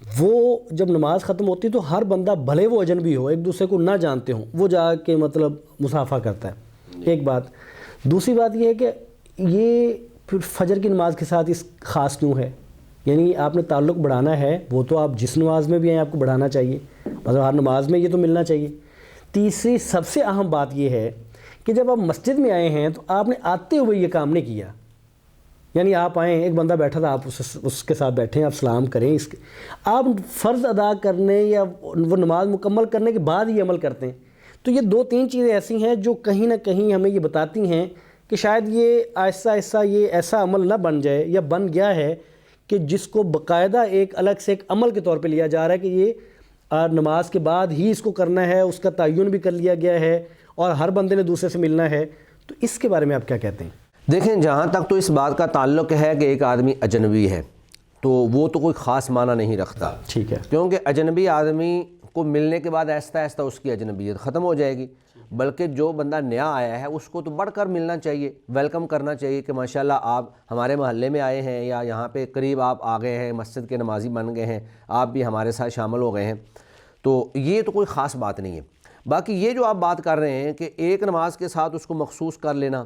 وہ جب نماز ختم ہوتی ہے تو ہر بندہ بھلے وہ اجنبی ہو، ایک دوسرے کو نہ جانتے ہوں، وہ جا کے مطلب مصافحہ کرتا ہے، ایک بات۔ دوسری بات یہ ہے کہ یہ پھر فجر کی نماز کے ساتھ اس خاص کیوں ہے؟ یعنی آپ نے تعلق بڑھانا ہے، وہ تو آپ جس نماز میں بھی ہیں آپ کو بڑھانا چاہیے، مطلب ہر نماز میں یہ تو ملنا چاہیے۔ تیسری سب سے اہم بات یہ ہے کہ جب آپ مسجد میں آئے ہیں تو آپ نے آتے ہوئے یہ کام نہیں کیا، یعنی آپ آئیں، ایک بندہ بیٹھا تھا، آپ اس کے ساتھ بیٹھیں، آپ سلام کریں، آپ فرض ادا کرنے یا وہ نماز مکمل کرنے کے بعد یہ عمل کرتے ہیں۔ تو یہ دو تین چیزیں ایسی ہیں جو کہیں نہ کہیں ہمیں یہ بتاتی ہیں کہ شاید یہ آہستہ آہستہ یہ ایسا عمل نہ بن جائے، یا بن گیا ہے کہ جس کو باقاعدہ ایک الگ سے ایک عمل کے طور پہ لیا جا رہا ہے کہ یہ نماز کے بعد ہی اس کو کرنا ہے، اس کا تعین بھی کر لیا گیا ہے اور ہر بندے نے دوسرے سے ملنا ہے۔ تو اس کے بارے میں آپ کیا کہتے ہیں؟ دیکھیں، جہاں تک تو اس بات کا تعلق ہے کہ ایک آدمی اجنبی ہے تو وہ تو کوئی خاص معنی نہیں رکھتا، ٹھیک ہے، کیونکہ اجنبی آدمی کو ملنے کے بعد آہستہ آہستہ اس کی اجنبیت ختم ہو جائے گی، بلکہ جو بندہ نیا آیا ہے اس کو تو بڑھ کر ملنا چاہیے، ویلکم کرنا چاہیے کہ ماشاءاللہ آپ ہمارے محلے میں آئے ہیں، یا یہاں پہ قریب آپ آ گئے ہیں، مسجد کے نمازی بن گئے ہیں، آپ بھی ہمارے ساتھ شامل ہو گئے ہیں، تو یہ تو کوئی خاص بات نہیں ہے۔ باقی یہ جو آپ بات کر رہے ہیں کہ ایک نماز کے ساتھ اس کو مخصوص کر لینا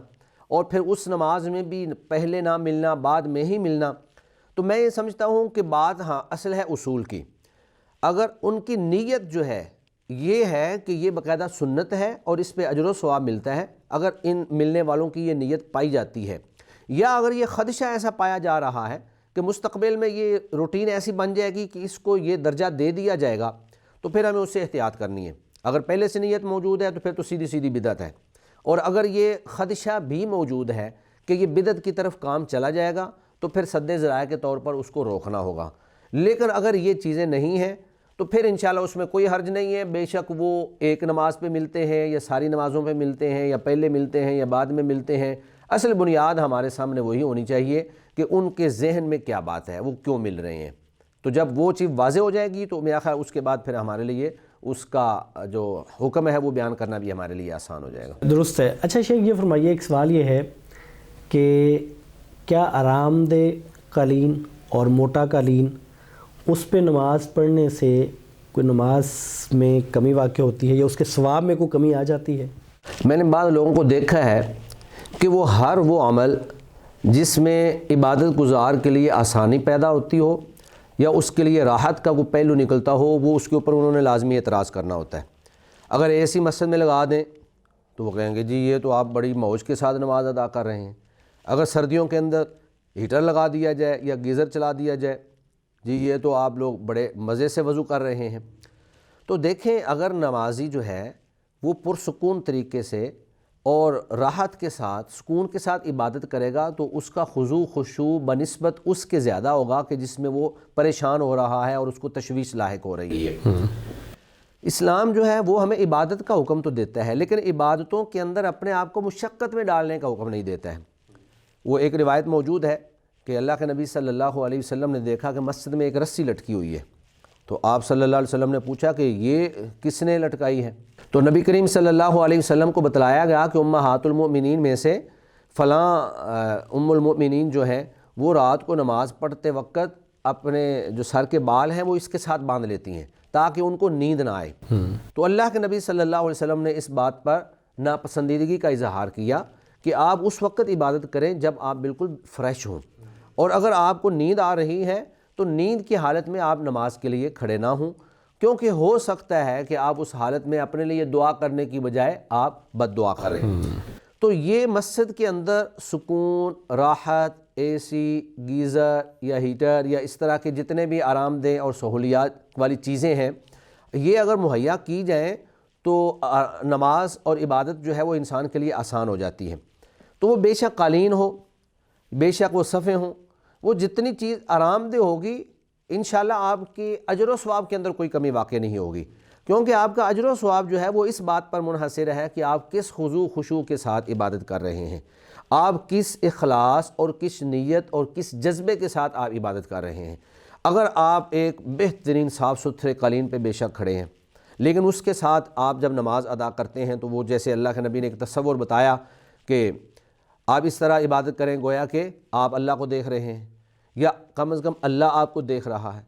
اور پھر اس نماز میں بھی پہلے نہ ملنا بعد میں ہی ملنا، تو میں یہ سمجھتا ہوں کہ بات اصل ہے اصول کی۔ اگر ان کی نیت جو ہے یہ ہے کہ یہ باقاعدہ سنت ہے اور اس پہ اجر و ثواب ملتا ہے، اگر ان ملنے والوں کی یہ نیت پائی جاتی ہے، یا اگر یہ خدشہ ایسا پایا جا رہا ہے کہ مستقبل میں یہ روٹین ایسی بن جائے گی کہ اس کو یہ درجہ دے دیا جائے گا، تو پھر ہمیں اس سے احتیاط کرنی ہے۔ اگر پہلے سے نیت موجود ہے تو پھر تو سیدھی سیدھی بدعت ہے، اور اگر یہ خدشہ بھی موجود ہے کہ یہ بدعت کی طرف کام چلا جائے گا تو پھر سد ذرائع کے طور پر اس کو روکنا ہوگا۔ لیکن اگر یہ چیزیں نہیں ہیں تو پھر انشاءاللہ اس میں کوئی حرج نہیں ہے، بے شک وہ ایک نماز پہ ملتے ہیں یا ساری نمازوں پہ ملتے ہیں، یا پہلے ملتے ہیں یا بعد میں ملتے ہیں، اصل بنیاد ہمارے سامنے وہی ہونی چاہیے کہ ان کے ذہن میں کیا بات ہے، وہ کیوں مل رہے ہیں۔ تو جب وہ چیز واضح ہو جائے گی تو میرا خیال اس کے بعد پھر ہمارے لیے اس کا جو حکم ہے وہ بیان کرنا بھی ہمارے لیے آسان ہو جائے گا۔ درست ہے۔ اچھا شیخ، یہ فرمائیے، ایک سوال یہ ہے کہ کیا آرام دہ قالین اور موٹا قالین، اس پہ نماز پڑھنے سے کوئی نماز میں کمی واقع ہوتی ہے یا اس کے ثواب میں کوئی کمی آ جاتی ہے؟ میں نے بعض لوگوں کو دیکھا ہے کہ وہ ہر وہ عمل جس میں عبادت گزار کے لیے آسانی پیدا ہوتی ہو یا اس کے لیے راحت کا کوئی پہلو نکلتا ہو، وہ اس کے اوپر انہوں نے لازمی اعتراض کرنا ہوتا ہے۔ اگر اے سی مسجد میں لگا دیں تو وہ کہیں گے جی یہ تو آپ بڑی موج کے ساتھ نماز ادا کر رہے ہیں۔ اگر سردیوں کے اندر ہیٹر لگا دیا جائے یا گیزر چلا دیا جائے، جی یہ تو آپ لوگ بڑے مزے سے وضو کر رہے ہیں۔ تو دیکھیں، اگر نمازی جو ہے وہ پرسکون طریقے سے اور راحت کے ساتھ، سکون کے ساتھ عبادت کرے گا تو اس کا خضوع خشوع بنسبت اس کے زیادہ ہوگا کہ جس میں وہ پریشان ہو رہا ہے اور اس کو تشویش لاحق ہو رہی ہے۔ اسلام جو ہے وہ ہمیں عبادت کا حکم تو دیتا ہے، لیکن عبادتوں کے اندر اپنے آپ کو مشقت میں ڈالنے کا حکم نہیں دیتا ہے۔ وہ ایک روایت موجود ہے کہ اللہ کے نبی صلی اللہ علیہ وسلم نے دیکھا کہ مسجد میں ایک رسی لٹکی ہوئی ہے، تو آپ صلی اللہ علیہ وسلم نے پوچھا کہ یہ کس نے لٹکائی ہے؟ تو نبی کریم صلی اللہ علیہ وسلم کو بتلایا گیا کہ امہات المؤمنین میں سے فلاں ام المؤمنین جو ہے وہ رات کو نماز پڑھتے وقت اپنے جو سر کے بال ہیں وہ اس کے ساتھ باندھ لیتی ہیں تاکہ ان کو نیند نہ آئے۔ تو اللہ کے نبی صلی اللہ علیہ وسلم نے اس بات پر ناپسندیدگی کا اظہار کیا کہ آپ اس وقت عبادت کریں جب آپ بالکل فریش ہوں، اور اگر آپ کو نیند آ رہی ہے تو نیند کی حالت میں آپ نماز کے لیے کھڑے نہ ہوں، کیونکہ ہو سکتا ہے کہ آپ اس حالت میں اپنے لیے دعا کرنے کی بجائے آپ بد دعا کریں۔ تو یہ مسجد کے اندر سکون، راحت، اے سی، گیزر یا ہیٹر یا اس طرح کے جتنے بھی آرام دہ اور سہولیات والی چیزیں ہیں، یہ اگر مہیا کی جائیں تو نماز اور عبادت جو ہے وہ انسان کے لیے آسان ہو جاتی ہے۔ تو وہ بے شک قالین ہو، بے شک وہ صفیں ہوں، وہ جتنی چیز آرام دہ ہوگی انشاءاللہ آپ کی اجر و ثواب کے اندر کوئی کمی واقع نہیں ہوگی، کیونکہ آپ کا اجر و ثواب جو ہے وہ اس بات پر منحصر ہے کہ آپ کس خضوع خشوع کے ساتھ عبادت کر رہے ہیں، آپ کس اخلاص اور کس نیت اور کس جذبے کے ساتھ آپ عبادت کر رہے ہیں۔ اگر آپ ایک بہترین صاف ستھرے قالین پہ بے شک کھڑے ہیں، لیکن اس کے ساتھ آپ جب نماز ادا کرتے ہیں تو وہ جیسے اللہ کے نبی نے ایک تصور بتایا کہ آپ اس طرح عبادت کریں گویا کہ آپ اللہ کو دیکھ رہے ہیں، یا کم از کم اللہ آپ کو دیکھ رہا ہے۔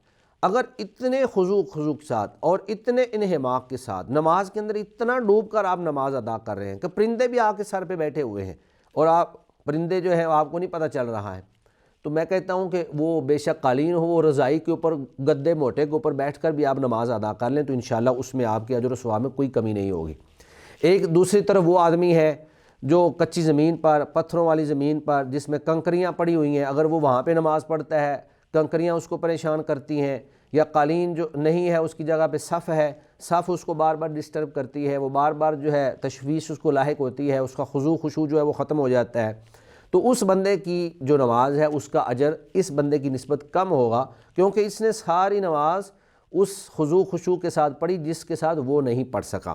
اگر اتنے خضوع کے ساتھ اور اتنے انہماک کے ساتھ نماز کے اندر اتنا ڈوب کر آپ نماز ادا کر رہے ہیں کہ پرندے بھی آپ کے سر پہ بیٹھے ہوئے ہیں اور آپ پرندے جو ہے آپ کو نہیں پتہ چل رہا ہے، تو میں کہتا ہوں کہ وہ بے شک قالین ہو، وہ رضائی کے اوپر گدے موٹے کے اوپر بیٹھ کر بھی آپ نماز ادا کر لیں تو انشاءاللہ اس میں آپ کے اجر و ثواب میں کوئی کمی نہیں ہوگی۔ ایک دوسری طرف وہ آدمی ہے جو کچی زمین پر، پتھروں والی زمین پر جس میں کنکریاں پڑی ہوئی ہیں، اگر وہ وہاں پہ نماز پڑھتا ہے کنکریاں اس کو پریشان کرتی ہیں، یا قالین جو نہیں ہے اس کی جگہ پہ صف ہے، صف اس کو بار بار ڈسٹرب کرتی ہے، وہ بار بار جو ہے تشویش اس کو لاحق ہوتی ہے، اس کا خضوع خشوع جو ہے وہ ختم ہو جاتا ہے، تو اس بندے کی جو نماز ہے اس کا اجر اس بندے کی نسبت کم ہوگا، کیونکہ اس نے ساری نماز اس خضوع خشوع کے ساتھ پڑھی جس کے ساتھ وہ نہیں پڑھ سکا۔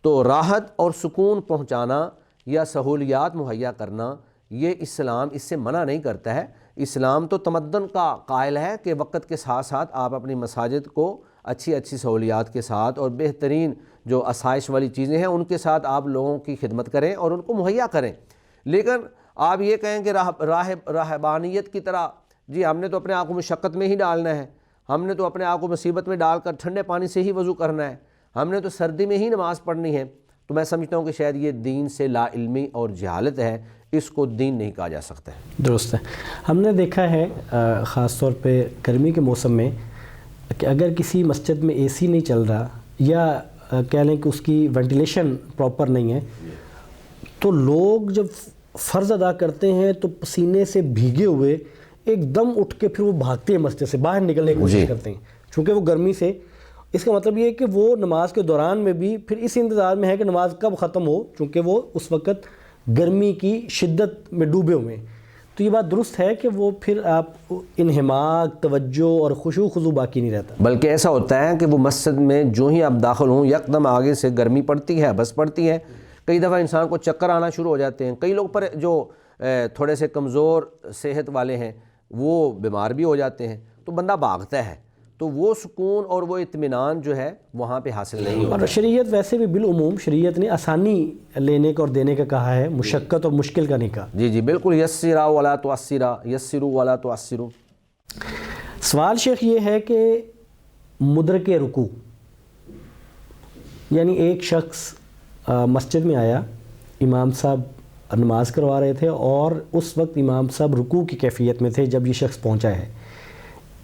تو راحت اور سکون پہنچانا یا سہولیات مہیا کرنا یہ اسلام اس سے منع نہیں کرتا ہے۔ اسلام تو تمدن کا قائل ہے کہ وقت کے ساتھ ساتھ آپ اپنی مساجد کو اچھی سہولیات کے ساتھ اور بہترین جو آسائش والی چیزیں ہیں ان کے ساتھ آپ لوگوں کی خدمت کریں اور ان کو مہیا کریں، لیکن آپ یہ کہیں کہ راہبانیت کی طرح جی ہم نے تو اپنے آپ کو مشقت میں ہی ڈالنا ہے، ہم نے تو اپنے آپ کو مصیبت میں ڈال کر ٹھنڈے پانی سے ہی وضو کرنا ہے، ہم نے تو سردی میں ہی نماز پڑھنی ہے، تو میں سمجھتا ہوں کہ شاید یہ دین سے لا علمی اور جہالت ہے، اس کو دین نہیں کہا جا سکتا ہے۔ درست ہے۔ ہم نے دیکھا ہے خاص طور پہ گرمی کے موسم میں کہ اگر کسی مسجد میں اے سی نہیں چل رہا یا کہہ لیں کہ اس کی وینٹیلیشن پراپر نہیں ہے تو لوگ جب فرض ادا کرتے ہیں تو پسینے سے بھیگے ہوئے ایک دم اٹھ کے پھر وہ بھاگتے ہیں مسجد سے، باہر نکلنے کی کوشش کرتے ہیں چونکہ وہ گرمی سے۔ اس کا مطلب یہ ہے کہ وہ نماز کے دوران میں بھی پھر اس انتظار میں ہے کہ نماز کب ختم ہو، چونکہ وہ اس وقت گرمی کی شدت میں ڈوبے ہوئے ہیں۔ تو یہ بات درست ہے کہ وہ پھر آپ انہماک، توجہ اور خشوع خضوع باقی نہیں رہتا، بلکہ ایسا ہوتا ہے کہ وہ مسجد میں جو ہی آپ داخل ہوں یکدم آگے سے گرمی پڑتی ہے، بس پڑتی ہے، کئی دفعہ انسان کو چکر آنا شروع ہو جاتے ہیں، کئی لوگ پر جو تھوڑے سے کمزور صحت والے ہیں وہ بیمار بھی ہو جاتے ہیں، تو بندہ بھاگتا ہے، تو وہ سکون اور وہ اطمینان جو ہے وہاں پہ حاصل نہیں ہوتا۔ اور شریعت ویسے بھی بالعموم شریعت نے آسانی لینے کا اور دینے کا کہا ہے، مشقت اور مشکل کا نہیں کہا۔ جی بالکل، یسرا ولا تعسرا، یسروا ولا تعسروا۔ سوال شیخ یہ ہے کہ مدرک رکوع، یعنی ایک شخص مسجد میں آیا، امام صاحب نماز کروا رہے تھے اور اس وقت امام صاحب رکوع کی کیفیت میں تھے جب یہ شخص پہنچا ہے،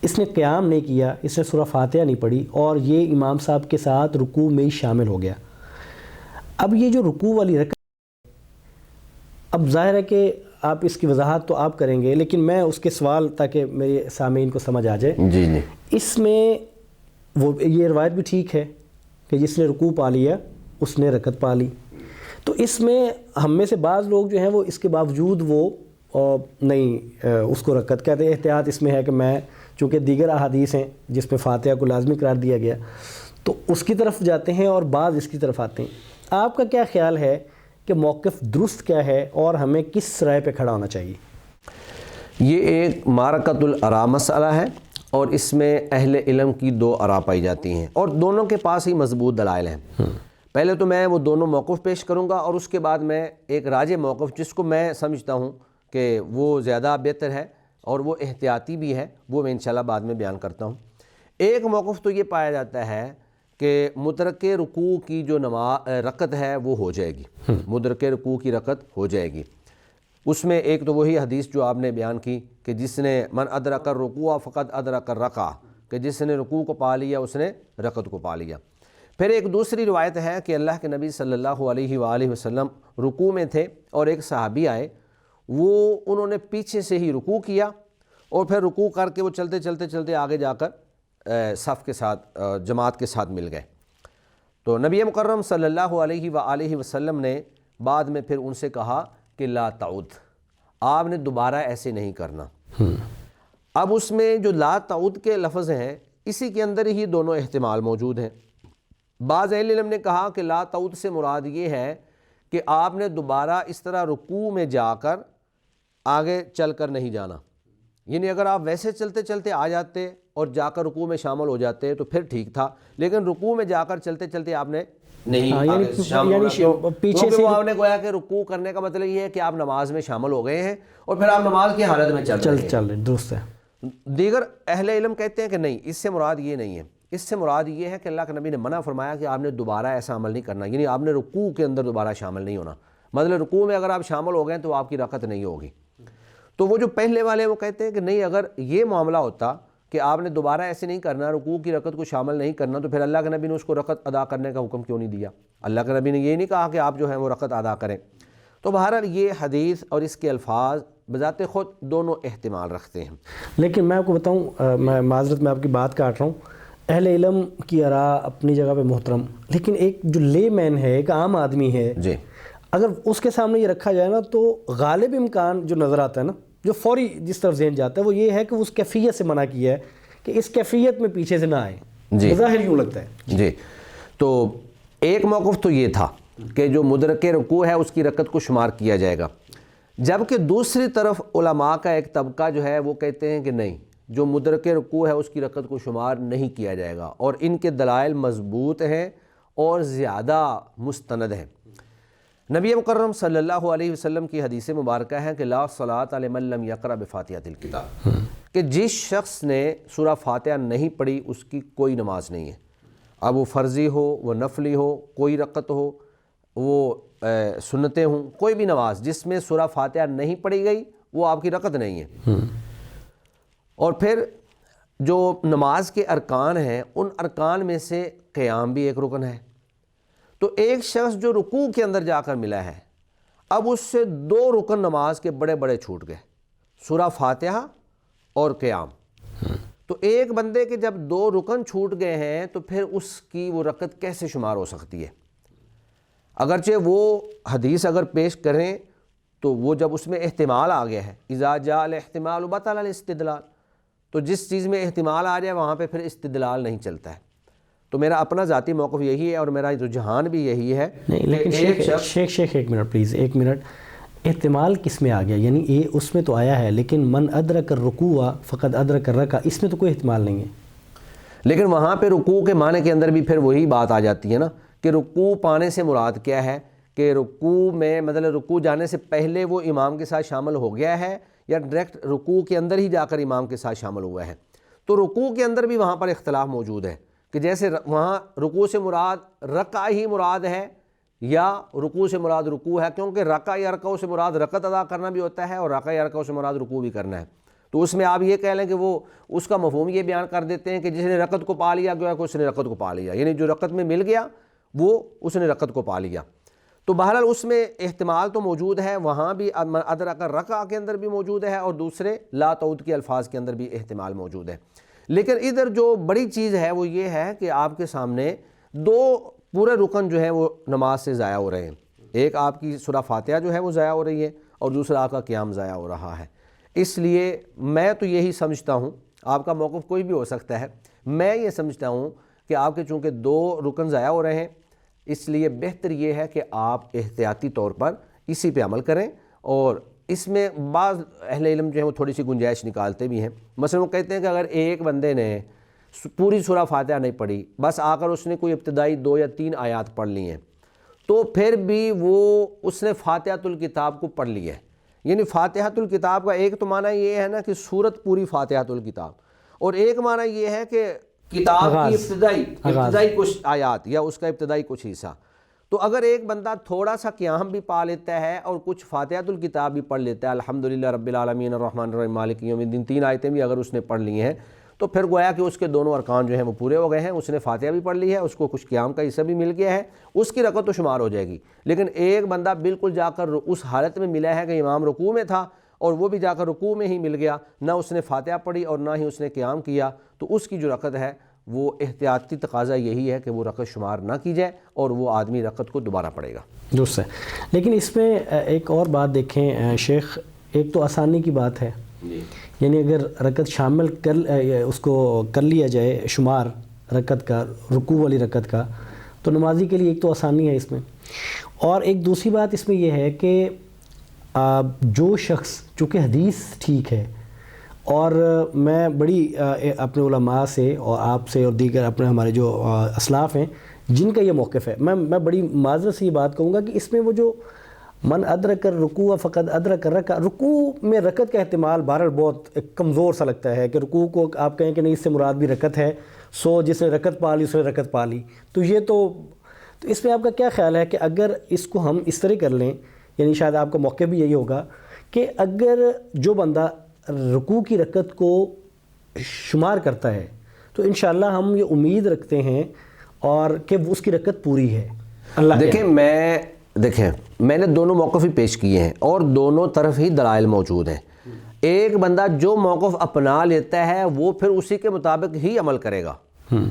اس نے قیام نہیں کیا، اس نے سورہ فاتحہ نہیں پڑھی اور یہ امام صاحب کے ساتھ رکوع میں ہی شامل ہو گیا۔ اب یہ جو رکوع والی رکعت، اب ظاہر ہے کہ آپ اس کی وضاحت تو آپ کریں گے لیکن میں اس کے سوال تاکہ میرے سامعین کو سمجھ آ جائے، جی اس میں وہ یہ روایت بھی ٹھیک ہے کہ جس نے رکوع پا لیا اس نے رکعت پا لی، تو اس میں ہم میں سے بعض لوگ جو ہیں وہ اس کے باوجود وہ نہیں اس کو رکعت کہتے ہیں۔ احتیاط اس میں ہے کہ میں چونکہ دیگر احادیث ہیں جس میں فاتحہ کو لازمی قرار دیا گیا تو اس کی طرف جاتے ہیں اور بعض اس کی طرف آتے ہیں۔ آپ کا کیا خیال ہے کہ موقف درست کیا ہے اور ہمیں کس رائے پہ کھڑا ہونا چاہیے؟ یہ ایک معرکۃ الآراء مسئلہ ہے اور اس میں اہل علم کی دو آراء پائی جاتی ہیں اور دونوں کے پاس ہی مضبوط دلائل ہیں۔ پہلے تو میں وہ دونوں موقف پیش کروں گا اور اس کے بعد میں ایک راجح موقف جس کو میں سمجھتا ہوں کہ وہ زیادہ بہتر ہے اور وہ احتیاطی بھی ہے، وہ میں انشاءاللہ بعد میں بیان کرتا ہوں۔ ایک موقف تو یہ پایا جاتا ہے کہ مدرک رکوع کی جو رکعت ہے وہ ہو جائے گی، مدرک رکوع کی رکعت ہو جائے گی۔ اس میں ایک تو وہی حدیث جو آپ نے بیان کی کہ جس نے من ادرک الرکوع فقد ادرک الرکعہ، کہ جس نے رکوع کو پا لیا اس نے رکعت کو پا لیا۔ پھر ایک دوسری روایت ہے کہ اللہ کے نبی صلی اللہ علیہ وآلہ وسلم رکوع میں تھے اور ایک صحابی آئے، انہوں نے پیچھے سے ہی رکوع کیا اور پھر رکوع کر کے وہ چلتے آگے جا کر صف کے ساتھ جماعت کے ساتھ مل گئے۔ تو نبی مکرم صلی اللہ علیہ وآلہ وسلم نے بعد میں پھر ان سے کہا کہ لا تعود، آپ نے دوبارہ ایسے نہیں کرنا۔ اب اس میں جو لا تعود کے لفظ ہیں اسی کے اندر ہی دونوں احتمال موجود ہیں۔ بعض اہل علم نے کہا کہ لا تعود سے مراد یہ ہے کہ آپ نے دوبارہ اس طرح رکوع میں جا کر آگے چل کر نہیں جانا، یعنی اگر آپ ویسے چلتے آ جاتے اور جا کر رکوع میں شامل ہو جاتے تو پھر ٹھیک تھا، لیکن رکوع میں جا کر چلتے آپ نے نہیں پیچھے سے آپ نے گویا کہ رکوع کرنے کا مطلب یہ ہے کہ آپ نماز میں شامل ہو گئے ہیں اور پھر آپ نماز کی حالت میں چل رہے ہیں۔ درست ہے۔ دیگر اہل علم کہتے ہیں کہ نہیں، اس سے مراد یہ نہیں ہے، اس سے مراد یہ ہے کہ اللہ کے نبی نے منع فرمایا کہ آپ نے دوبارہ ایسا عمل نہیں کرنا، یعنی آپ نے رکوع کے اندر دوبارہ شامل نہیں ہونا، مطلب رکوع میں اگر آپ شامل ہو گئے تو آپ کی رکعت نہیں ہوگی۔ تو وہ جو پہلے والے ہیں وہ کہتے ہیں کہ نہیں، اگر یہ معاملہ ہوتا کہ آپ نے دوبارہ ایسے نہیں کرنا، رکوع کی رکعت کو شامل نہیں کرنا، تو پھر اللہ کے نبی نے اس کو رکعت ادا کرنے کا حکم کیوں نہیں دیا؟ اللہ کے نبی نے یہ نہیں کہا کہ آپ جو ہے وہ رکعت ادا کریں۔ تو بہرحال یہ حدیث اور اس کے الفاظ بذات خود دونوں احتمال رکھتے ہیں۔ لیکن میں آپ کو بتاؤں، میں معذرت میں آپ کی بات کاٹ رہا ہوں، اہل علم کی آراء اپنی جگہ پہ محترم، لیکن ایک جو لے مین ہے، ایک عام آدمی ہے، جی، اگر اس کے سامنے یہ رکھا جائے نا تو غالب امکان جو نظر آتا ہے نا، جو فوری جس طرف ذہن جاتا ہے وہ یہ ہے کہ اس کیفیت سے منع کیا ہے کہ اس کیفیت میں پیچھے سے نہ آئے۔ جی، ظاہر یوں لگتا ہے۔ جی، تو ایک موقف تو یہ تھا کہ جو مدرک رکوع ہے اس کی رکعت کو شمار کیا جائے گا، جبکہ دوسری طرف علماء کا ایک طبقہ جو ہے وہ کہتے ہیں کہ نہیں، جو مدرک رکوع ہے اس کی رکعت کو شمار نہیں کیا جائے گا، اور ان کے دلائل مضبوط ہیں اور زیادہ مستند ہیں۔ نبی مکرم صلی اللہ علیہ وسلم کی حدیث مبارکہ ہے کہ لا صلاۃ لمن لم یقرأ بفاتحۃ الکتاب، کہ جس شخص نے سورہ فاتحہ نہیں پڑھی اس کی کوئی نماز نہیں ہے، اب وہ فرضی ہو، وہ نفلی ہو، کوئی رکعت ہو، وہ سنتیں ہوں، کوئی بھی نماز جس میں سورہ فاتحہ نہیں پڑھی گئی وہ آپ کی رکعت نہیں ہے۔ اور پھر جو نماز کے ارکان ہیں ان ارکان میں سے قیام بھی ایک رکن ہے۔ تو ایک شخص جو رکوع کے اندر جا کر ملا ہے، اب اس سے دو رکن نماز کے بڑے بڑے چھوٹ گئے، سورہ فاتحہ اور قیام۔ تو ایک بندے کے جب دو رکن چھوٹ گئے ہیں تو پھر اس کی وہ رکعت کیسے شمار ہو سکتی ہے؟ اگرچہ وہ حدیث اگر پیش کریں تو وہ جب اس میں احتمال آ گیا ہے، اذا جاء الاحتمال بطل الاستدلال، تو جس چیز میں احتمال آ جائے وہاں پہ پھر استدلال نہیں چلتا ہے۔ تو میرا اپنا ذاتی موقف یہی ہے اور میرا رجحان بھی یہی ہے۔ نہیں، لیکن شیخ ایک منٹ پلیز، ایک منٹ، احتمال کس میں آ گیا؟ یعنی یہ اس میں تو آیا ہے، لیکن من ادرک الرکوع فقد ادرک الرکعہ، اس میں تو کوئی احتمال نہیں ہے۔ لیکن وہاں پہ رکوع کے معنی کے اندر بھی پھر وہی بات آ جاتی ہے نا کہ رکوع پانے سے مراد کیا ہے، کہ رکوع میں مطلب رکوع جانے سے پہلے وہ امام کے ساتھ شامل ہو گیا ہے یا ڈائریکٹ رکوع کے اندر ہی جا کر امام کے ساتھ شامل ہوا ہے۔ تو رکوع کے اندر بھی وہاں پر اختلاف موجود ہے کہ جیسے وہاں رکوع سے مراد رکعہ ہی مراد ہے یا رکوع سے مراد رکوع ہے، کیونکہ رکعہ یا رکوع سے مراد رکعت ادا کرنا بھی ہوتا ہے اور رکعہ یا رکوع سے مراد رکوع بھی کرنا ہے۔ تو اس میں آپ یہ کہہ لیں کہ وہ اس کا مفہوم یہ بیان کر دیتے ہیں کہ جس نے رکعت کو پا لیا گویا کہ اس نے رکعت کو پا لیا، یعنی جو رکعت میں مل گیا وہ اس نے رکعت کو پا لیا۔ تو بہرحال اس میں احتمال تو موجود ہے، وہاں بھی ادرک رکعہ کے اندر بھی موجود ہے اور دوسرے لا تعود کے الفاظ کے اندر بھی احتمال موجود ہے۔ لیکن ادھر جو بڑی چیز ہے وہ یہ ہے کہ آپ کے سامنے دو پورے رکن جو ہیں وہ نماز سے ضائع ہو رہے ہیں، ایک آپ کی سورہ فاتحہ جو ہے وہ ضائع ہو رہی ہے اور دوسرا آپ کا قیام ضائع ہو رہا ہے۔ اس لیے میں تو یہی سمجھتا ہوں، آپ کا موقف کوئی بھی ہو سکتا ہے، میں یہ سمجھتا ہوں کہ آپ کے چونکہ دو رکن ضائع ہو رہے ہیں، اس لیے بہتر یہ ہے کہ آپ احتیاطی طور پر اسی پہ عمل کریں۔ اور اس میں بعض اہل علم جو ہیں وہ تھوڑی سی گنجائش نکالتے بھی ہیں، مثلا وہ کہتے ہیں کہ اگر ایک بندے نے پوری سورہ فاتحہ نہیں پڑھی، بس آ کر اس نے کوئی ابتدائی 2 یا 3 آیات پڑھ لی ہیں، تو پھر بھی وہ اس نے فاتحۃ الکتاب کو پڑھ لی ہے۔ یعنی فاتحۃ الکتاب کا ایک تو معنی یہ ہے نا کہ سورت پوری فاتحۃ الکتاب، اور ایک معنی یہ ہے کہ کتاب کی ابتدائی کچھ آیات یا اس کا ابتدائی کچھ حصہ۔ تو اگر ایک بندہ تھوڑا سا قیام بھی پا لیتا ہے اور کچھ فاتحۃ الکتاب بھی پڑھ لیتا ہے، الحمدللہ رب العالمین الرحمن الرحیم مالک یوم الدین، 3 آیتیں بھی اگر اس نے پڑھ لی ہیں، تو پھر گویا کہ اس کے دونوں ارکان جو ہیں وہ پورے ہو گئے ہیں، اس نے فاتحہ بھی پڑھ لی ہے، اس کو کچھ قیام کا حصہ بھی مل گیا ہے، اس کی رکعت تو شمار ہو جائے گی۔ لیکن ایک بندہ بالکل جا کر اس حالت میں ملا ہے کہ امام رکوع میں تھا اور وہ بھی جا کر رکوع میں ہی مل گیا، نہ اس نے فاتحہ پڑھی اور نہ ہی اس نے قیام کیا، تو اس کی جو رکعت ہے وہ احتیاطی تقاضا یہی ہے کہ وہ رکعت شمار نہ کی جائے اور وہ آدمی رکعت کو دوبارہ پڑھے گا۔ درست ہے۔ لیکن اس میں ایک اور بات دیکھیں شیخ، ایک تو آسانی کی بات ہے، یعنی اگر رکعت شامل اس کو کر لیا جائے شمار رکعت کا، رکوع والی رکعت کا، تو نمازی کے لیے ایک تو آسانی ہے اس میں، اور ایک دوسری بات اس میں یہ ہے کہ جو شخص، چونکہ حدیث ٹھیک ہے، اور میں بڑی اپنے علماء سے اور آپ سے اور دیگر اپنے ہمارے جو اسلاف ہیں جن کا یہ موقف ہے، میں بڑی معذرت سے یہ بات کہوں گا کہ اس میں وہ جو من ادرک الرکوع فقد ادرک الرکعہ، رکوع میں رکعت کا احتمال بہرحال بہت کمزور سا لگتا ہے کہ رکوع کو آپ کہیں کہ نہیں اس سے مراد بھی رکعت ہے، سو جس نے رکعت پا لی اس نے رکعت پا لی، تو یہ تو اس میں آپ کا کیا خیال ہے کہ اگر اس کو ہم اس طرح کر لیں، یعنی شاید آپ کا موقع بھی یہی ہوگا کہ اگر جو بندہ رکوع کی رکعت کو شمار کرتا ہے تو انشاءاللہ ہم یہ امید رکھتے ہیں اور کہ وہ اس کی رکعت پوری ہے. اللہ دیکھیں میں نے دونوں موقف ہی پیش کیے ہیں اور دونوں طرف ہی دلائل موجود ہیں. ایک بندہ جو موقف اپنا لیتا ہے وہ پھر اسی کے مطابق ہی عمل کرے گا.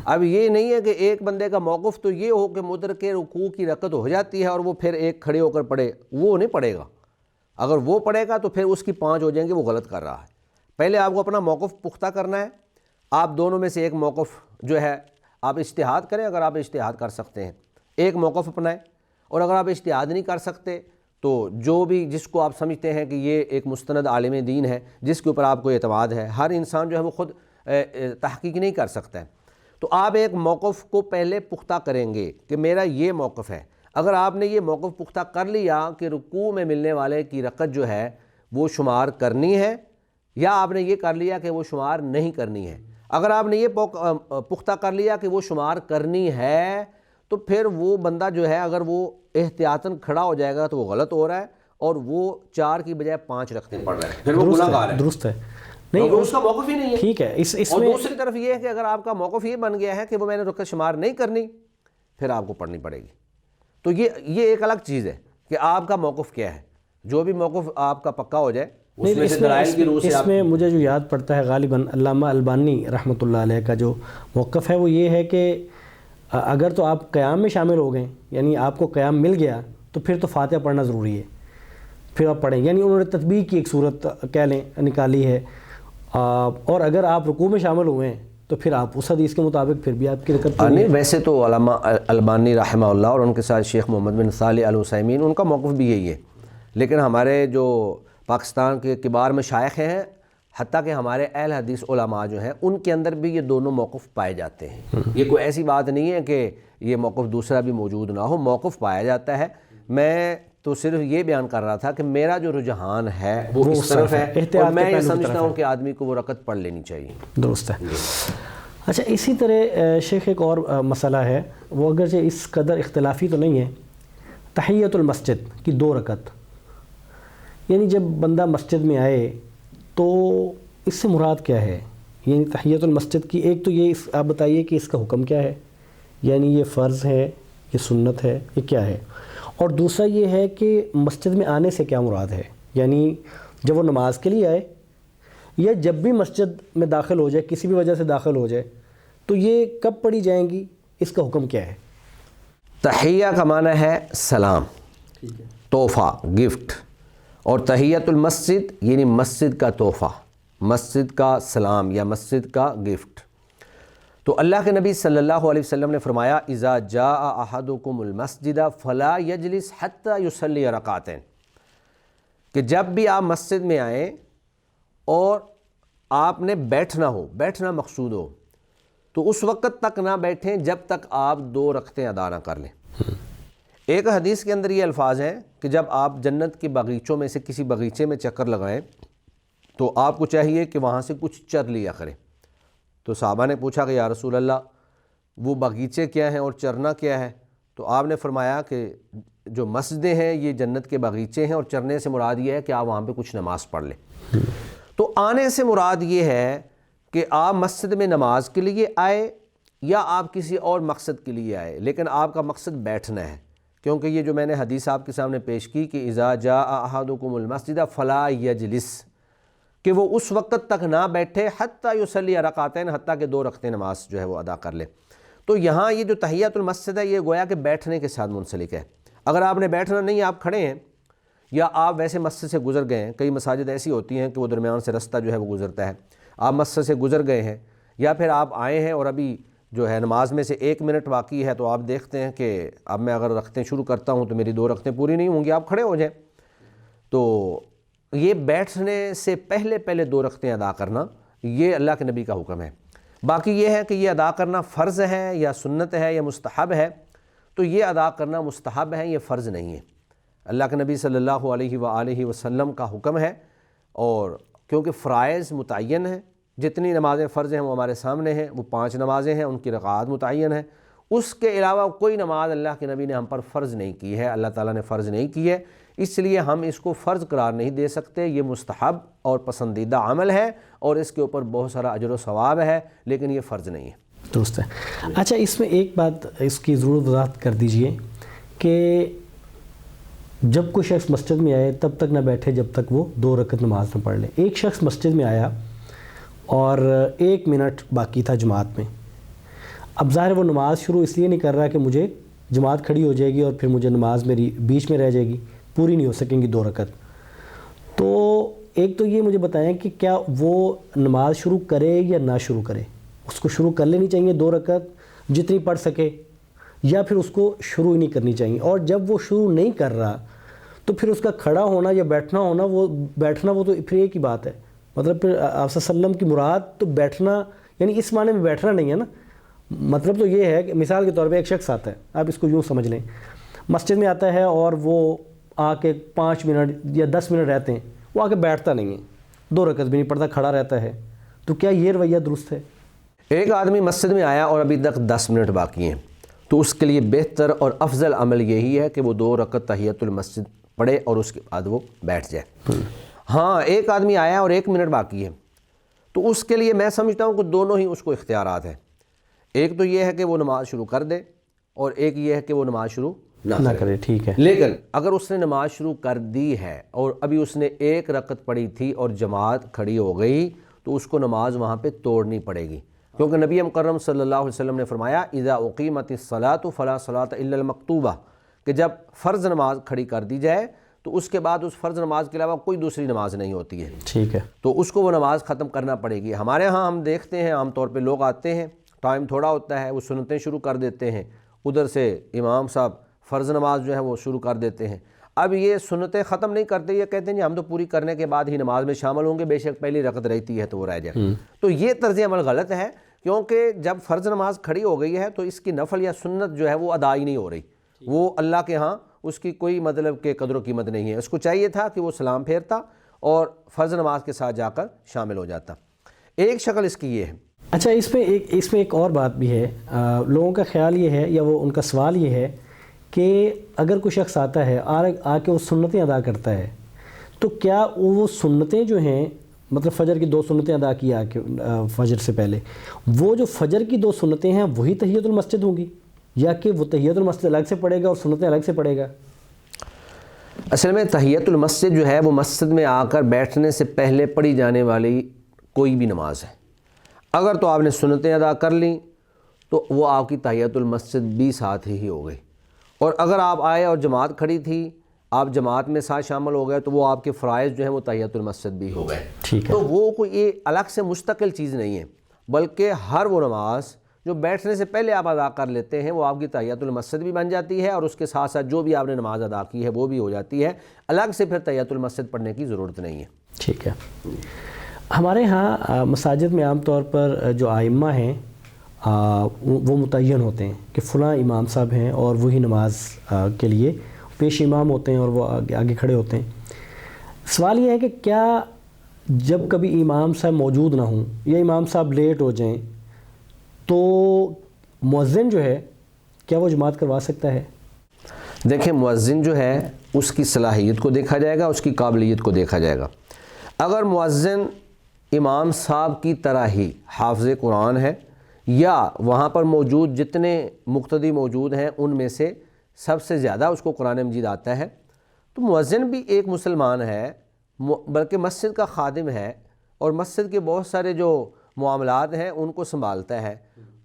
اب یہ نہیں ہے کہ ایک بندے کا موقف تو یہ ہو کہ مدرک رکوع کی رکعت ہو جاتی ہے اور وہ پھر ایک کھڑے ہو کر پڑھے، وہ نہیں پڑھے گا. اگر وہ پڑھے گا تو پھر اس کی 5 ہو جائیں گے، وہ غلط کر رہا ہے. پہلے آپ کو اپنا موقف پختہ کرنا ہے. آپ دونوں میں سے ایک موقف جو ہے آپ اجتہاد کریں، اگر آپ اجتہاد کر سکتے ہیں ایک موقف اپنائیں، اور اگر آپ اجتہاد نہیں کر سکتے تو جو بھی جس کو آپ سمجھتے ہیں کہ یہ ایک مستند عالم دین ہے جس کے اوپر آپ کو اعتماد ہے، ہر انسان جو ہے وہ خود تحقیق نہیں کر سکتا ہے، تو آپ ایک موقف کو پہلے پختہ کریں گے کہ میرا یہ موقف ہے. اگر آپ نے یہ موقف پختہ کر لیا کہ رکوع میں ملنے والے کی رکعت جو ہے وہ شمار کرنی ہے، یا آپ نے یہ کر لیا کہ وہ شمار نہیں کرنی ہے، اگر آپ نے یہ پختہ کر لیا کہ وہ شمار کرنی ہے تو پھر وہ بندہ جو ہے اگر وہ احتیاطاً کھڑا ہو جائے گا تو وہ غلط ہو رہا ہے اور وہ 4 کی بجائے 5 رکھتے پڑ رہا ہے، پھر وہ گناہگار ہے. درست ہے، نہیں اس کا موقف ہی نہیں ہے. ٹھیک ہے. اس اور میں دوسری طرف یہ ہے کہ اگر آپ کا موقف یہ بن گیا ہے کہ وہ میں نے رکعت شمار نہیں کرنی، پھر آپ کو پڑھنی پڑے گی. تو یہ ایک الگ چیز ہے کہ آپ کا موقف کیا ہے. جو بھی موقف آپ کا پکا ہو جائے اس میں سے دلائل کی روح سے اس میں مجھے جو یاد پڑتا ہے غالباً علامہ البانی رحمۃ اللہ علیہ کا جو موقف ہے وہ یہ ہے کہ اگر تو آپ قیام میں شامل ہو گئے، یعنی آپ کو قیام مل گیا تو پھر تو فاتحہ پڑھنا ضروری ہے، پھر آپ پڑھیں. یعنی انہوں نے تطبیق کی ایک صورت کہہ لیں نکالی ہے. اور اگر آپ رکوع میں شامل ہوئے ہیں تو پھر آپ اس حدیث کے مطابق پھر بھی آپ کی رکعت پوری ہے. ویسے تو علامہ البانی رحمہ اللہ اور ان کے ساتھ شیخ محمد بن صالح العثیمین ان کا موقف بھی یہی ہے، لیکن ہمارے جو پاکستان کے کبار مشائخ ہیں حتیٰ کہ ہمارے اہل حدیث علماء جو ہیں ان کے اندر بھی یہ دونوں موقف پائے جاتے ہیں. یہ کوئی ایسی بات نہیں ہے کہ یہ موقف دوسرا بھی موجود نہ ہو، موقف پایا جاتا ہے. میں تو صرف یہ بیان کر رہا تھا کہ میرا جو رجحان ہے وہ اس طرف ہے اور میں یہ سمجھتا ہوں کہ آدمی کو وہ رکعت پڑھ لینی چاہیے. درست ہے. اچھا اسی طرح شیخ ایک اور مسئلہ ہے، وہ اگرچہ اس قدر اختلافی تو نہیں ہے، تحیۃ المسجد کی 2 رکعت. یعنی جب بندہ مسجد میں آئے تو اس سے مراد کیا ہے؟ یعنی تحیۃ المسجد کی ایک تو یہ آپ بتائیے کہ اس کا حکم کیا ہے، یعنی یہ فرض ہے، یہ سنت ہے، یہ کیا ہے؟ اور دوسرا یہ ہے کہ مسجد میں آنے سے کیا مراد ہے، یعنی جب وہ نماز کے لیے آئے یا جب بھی مسجد میں داخل ہو جائے، کسی بھی وجہ سے داخل ہو جائے، تو یہ کب پڑھی جائیں گی، اس کا حکم کیا ہے؟ تحیہ کا معنی ہے سلام، تحفہ، گفٹ، اور تحیۃ المسجد یعنی مسجد کا تحفہ، مسجد کا سلام یا مسجد کا گفٹ. تو اللہ کے نبی صلی اللہ علیہ وسلم نے فرمایا اذا جاء احدکم المسجد فلا یجلس حتی یصلی رکعتین، کہ جب بھی آپ مسجد میں آئیں اور آپ نے بیٹھنا مقصود ہو تو اس وقت تک نہ بیٹھیں جب تک آپ 2 رکعتیں ادا نہ کر لیں. ایک حدیث کے اندر یہ الفاظ ہیں کہ جب آپ جنت کے باغیچوں میں سے کسی باغیچے میں چکر لگائیں تو آپ کو چاہیے کہ وہاں سے کچھ چر لیا کریں. تو صحابہ نے پوچھا کہ یا رسول اللہ وہ باغیچے کیا ہیں اور چرنا کیا ہے؟ تو آپ نے فرمایا کہ جو مسجدیں ہیں یہ جنت کے باغیچے ہیں اور چرنے سے مراد یہ ہے کہ آپ وہاں پہ کچھ نماز پڑھ لیں. تو آنے سے مراد یہ ہے کہ آپ مسجد میں نماز کے لیے آئے یا آپ کسی اور مقصد کے لیے آئے، لیکن آپ کا مقصد بیٹھنا ہے. کیونکہ یہ جو میں نے حدیث آپ کے سامنے پیش کی کہ اذا جاء احدکم المسجد فلا یجلس، کہ وہ اس وقت تک نہ بیٹھے حتی یصلی رکعتین، حتیٰ کہ 2 رکعتیں نماز جو ہے وہ ادا کر لے. تو یہاں یہ جو تحیۃ المسجد ہے یہ گویا کہ بیٹھنے کے ساتھ منسلک ہے. اگر آپ نے بیٹھنا نہیں، آپ کھڑے ہیں یا آپ ویسے مسجد سے گزر گئے ہیں، کئی مساجد ایسی ہوتی ہیں کہ وہ درمیان سے رستہ جو ہے وہ گزرتا ہے، آپ مسجد سے گزر گئے ہیں یا پھر آپ آئے ہیں اور ابھی جو ہے نماز میں سے 1 منٹ باقی ہے تو آپ دیکھتے ہیں کہ اب میں اگر رکعتیں شروع کرتا ہوں تو میری 2 رکعتیں پوری نہیں ہوں گی، آپ کھڑے ہو جائیں. تو یہ بیٹھنے سے پہلے 2 رکعتیں ادا کرنا یہ اللہ کے نبی کا حکم ہے. باقی یہ ہے کہ یہ ادا کرنا فرض ہے یا سنت ہے یا مستحب ہے، تو یہ ادا کرنا مستحب ہے، یہ فرض نہیں ہے. اللہ کے نبی صلی اللہ علیہ وآلہ وسلم کا حکم ہے، اور کیونکہ فرائض متعین ہیں، جتنی نمازیں فرض ہیں وہ ہمارے سامنے ہیں، وہ 5 نمازیں ہیں، ان کی رکعات متعین ہیں، اس کے علاوہ کوئی نماز اللہ کے نبی نے ہم پر فرض نہیں کی ہے، اللہ تعالیٰ نے فرض نہیں کی ہے، اس لیے ہم اس کو فرض قرار نہیں دے سکتے۔ یہ مستحب اور پسندیدہ عمل ہے اور اس کے اوپر بہت سارا اجر و ثواب ہے، لیکن یہ فرض نہیں ہے۔ درست ہے۔ اچھا، اس میں ایک بات اس کی ضرور وضاحت کر دیجئے کہ جب کوئی شخص مسجد میں آئے تب تک نہ بیٹھے جب تک وہ 2 رکعت نماز نہ پڑھ لے۔ ایک شخص مسجد میں آیا اور 1 منٹ باقی تھا جماعت میں، اب ظاہر وہ نماز شروع اس لیے نہیں کر رہا کہ مجھے جماعت کھڑی ہو جائے گی اور پھر مجھے نماز میری بیچ میں رہ جائے گی، پوری نہیں ہو سکیں گی 2 رکعت۔ تو ایک تو یہ مجھے بتائیں کہ کیا وہ نماز شروع کرے یا نہ شروع کرے؟ اس کو شروع کر لینی چاہیے 2 رکعت جتنی پڑھ سکے، یا پھر اس کو شروع ہی نہیں کرنی چاہیے؟ اور جب وہ شروع نہیں کر رہا تو پھر اس کا کھڑا ہونا یا بیٹھنا ہونا، وہ بیٹھنا وہ تو پھر ایک ہی بات ہے، مطلب پھر آپ صلی اللہ علیہ وسلم کی مراد تو بیٹھنا یعنی اس معنی میں بیٹھنا نہیں ہے نا، مطلب تو یہ ہے کہ مثال کے طور پہ ایک شخص آتا ہے، آپ اس کو یوں سمجھ لیں، مسجد میں آتا ہے اور وہ آ کے 5 منٹ یا 10 منٹ رہتے ہیں، وہ آ کے بیٹھتا نہیں ہے، 2 رکعت بھی نہیں پڑھتا، کھڑا رہتا ہے، تو کیا یہ رویہ درست ہے؟ ایک آدمی مسجد میں آیا اور ابھی تک 10 منٹ باقی ہیں، تو اس کے لیے بہتر اور افضل عمل یہی ہے کہ وہ 2 رکعت تحیۃ المسجد پڑھے اور اس کے بعد وہ بیٹھ جائے۔ ہاں، ایک آدمی آیا اور 1 منٹ باقی ہے، تو اس کے لیے میں سمجھتا ہوں کہ دونوں ہی اس کو اختیارات ہیں۔ ایک تو یہ ہے کہ وہ نماز شروع کر دے، اور ایک یہ ہے کہ وہ نماز شروع نہ کرے۔ ٹھیک ہے، لیکن اگر اس نے نماز شروع کر دی ہے اور ابھی اس نے 1 رکعت پڑھی تھی اور جماعت کھڑی ہو گئی، تو اس کو نماز وہاں پہ توڑنی پڑے گی، کیونکہ نبی مکرم صلی اللہ علیہ وسلم نے فرمایا اذا اقیمت الصلاۃ فلا صلاۃ الا المکتوبہ، کہ جب فرض نماز کھڑی کر دی جائے تو اس کے بعد اس فرض نماز کے علاوہ کوئی دوسری نماز نہیں ہوتی ہے۔ ٹھیک ہے، تو اس کو وہ نماز ختم کرنا پڑے گی۔ ہمارے ہاں ہم دیکھتے ہیں عام طور پہ لوگ آتے ہیں، ٹائم تھوڑا ہوتا ہے، وہ سنتیں شروع کر دیتے ہیں، ادھر سے امام صاحب فرض نماز جو ہے وہ شروع کر دیتے ہیں۔ اب یہ سنتیں ختم نہیں کرتے، یہ کہتے ہیں جی ہم تو پوری کرنے کے بعد ہی نماز میں شامل ہوں گے، بے شک پہلی رکعت رہتی ہے تو وہ رہ جائے۔ تو یہ طرز عمل غلط ہے، کیونکہ جب فرض نماز کھڑی ہو گئی ہے تو اس کی نفل یا سنت جو ہے وہ ادا ہی نہیں ہو رہی، وہ اللہ کے ہاں اس کی کوئی مطلب کہ قدر و قیمت نہیں ہے۔ اس کو چاہیے تھا کہ وہ سلام پھیرتا اور فرض نماز کے ساتھ جا کر شامل ہو جاتا۔ ایک شکل اس کی یہ ہے۔ اچھا، اس میں ایک اور بات بھی ہے، لوگوں کا خیال یہ ہے یا وہ ان کا سوال یہ ہے کہ اگر کوئی شخص آتا ہے آ کے وہ سنتیں ادا کرتا ہے، تو کیا وہ سنتیں جو ہیں، مطلب فجر کی 2 سنتیں ادا کی آ کے فجر سے پہلے، وہ جو فجر کی 2 سنتیں ہیں وہی تحیۃ المسجد ہوں گی، یا کہ وہ تحیۃ المسجد الگ سے پڑھے گا اور سنتیں الگ سے پڑھے گا؟ اصل میں تحیۃ المسجد جو ہے وہ مسجد میں آ کر بیٹھنے سے پہلے پڑھی جانے والی کوئی بھی نماز ہے۔ اگر تو آپ نے سنتیں ادا کر لیں تو وہ آپ کی تحیۃ المسجد بھی ساتھ ہی ہو گئی، اور اگر آپ آئے اور جماعت کھڑی تھی، آپ جماعت میں ساتھ شامل ہو گئے، تو وہ آپ کے فرائض جو ہیں وہ تحیۃ المسجد بھی ہو گئے۔ ٹھیک ہے، تو وہ کوئی الگ سے مستقل چیز نہیں ہے، بلکہ ہر وہ نماز جو بیٹھنے سے پہلے آپ ادا کر لیتے ہیں وہ آپ کی تحیۃ المسجد بھی بن جاتی ہے، اور اس کے ساتھ ساتھ جو بھی آپ نے نماز ادا کی ہے وہ بھی ہو جاتی ہے، الگ سے پھر تحیۃ المسجد پڑھنے کی ضرورت نہیں ہے۔ ٹھیک ہے۔ ہمارے ہاں مساجد میں عام طور پر جو ائمہ ہیں وہ متعین ہوتے ہیں کہ فلاں امام صاحب ہیں اور وہی نماز کے لیے پیش امام ہوتے ہیں اور وہ آگے کھڑے ہوتے ہیں۔ سوال یہ ہے کہ کیا جب کبھی امام صاحب موجود نہ ہوں یا امام صاحب لیٹ ہو جائیں تو مؤذن جو ہے کیا وہ جماعت کروا سکتا ہے؟ دیکھیں، مؤذن جو ہے اس کی صلاحیت کو دیکھا جائے گا، اس کی قابلیت کو دیکھا جائے گا۔ اگر مؤذن امام صاحب کی طرح ہی حافظ قرآن ہے، یا وہاں پر موجود جتنے مقتدی موجود ہیں ان میں سے سب سے زیادہ اس کو قرآن مجید آتا ہے، تو مؤذن بھی ایک مسلمان ہے، بلکہ مسجد کا خادم ہے، اور مسجد کے بہت سارے جو معاملات ہیں ان کو سنبھالتا ہے،